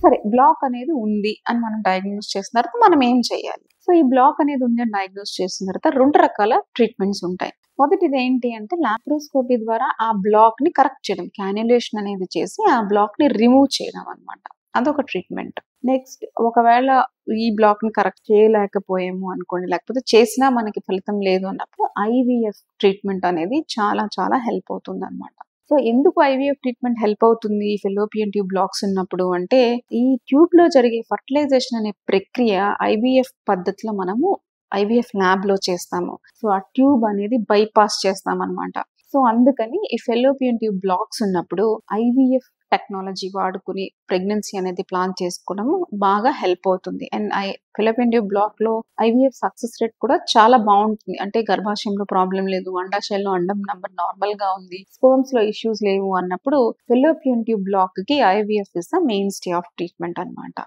సరే బ్లాక్ అనేది ఉంది అని మనం డయాగ్నోస్ చేసిన తర్వాత మనం ఏం చేయాలి? సో, ఈ బ్లాక్ అనేది ఉంది అని డయాగ్నోస్ చేసిన తర్వాత 2 రకాల ట్రీట్మెంట్స్ ఉంటాయి. మొదటిది ఏంటి అంటే లాప్రోస్కోపీ ద్వారా ఆ బ్లాక్‌ని కరెక్ట్ చేయడం. కాన్యులేషన్ అనేది చేసి ఆ బ్లాక్‌ని రిమూవ్ చేయడం అన్నమాట. అదొక ట్రీట్మెంట్. నెక్స్ట్ ఒకవేళ ఈ బ్లాక్‌ని కరెక్ట్ చేయలేకపోయాము అనుకోండి, లేకపోతే చేసినా మనకి ఫలితం లేదు అన్నప్పుడు ఐవీఎఫ్ ట్రీట్మెంట్ అనేది చాలా చాలా హెల్ప్ అవుతుందన్నమాట. సో, ఎందుకు ఐవీఎఫ్ ట్రీట్మెంట్ హెల్ప్ అవుతుంది ఈ ఫెల్లోపియన్ ట్యూబ్ బ్లాక్స్ ఉన్నప్పుడు అంటే, ఈ ట్యూబ్‌లో జరిగే ఫెర్టిలైజేషన్ అనే ప్రక్రియ ఐవీఎఫ్ పద్ధతిలో మనము ఐవీఎఫ్ ల్యాబ్‌లో చేస్తాము. సో, ఆ ట్యూబ్ అనేది బైపాస్ చేస్తామనమాట. సో, అందుకని ఈ ఫెల్లోపియన్ ట్యూబ్ బ్లాక్స్ ఉన్నప్పుడు ఐవీఎఫ్ టెక్నాలజీ వాడుకొని ప్రెగ్నెన్సీ అనేది ప్లాన్ చేసుకోవడము బాగా హెల్ప్ అవుతుంది. అండ్ ఫెల్లోపియన్ ట్యూబ్ బ్లాక్‌లో ఐవీఎఫ్ సక్సెస్ రేట్ కూడా చాలా బావుంటుంది. అంటే గర్భాశయంలో ప్రాబ్లమ్ లేదు, అండాశయంలో అండం నంబర్ నార్మల్‌గా ఉంది, స్పెర్మ్స్‌లో ఇష్యూస్ లేవు అన్నప్పుడు ఫెల్లోపియన్ ట్యూబ్ బ్లాక్‌కి IVF is the main stay of treatment అన్నమాట.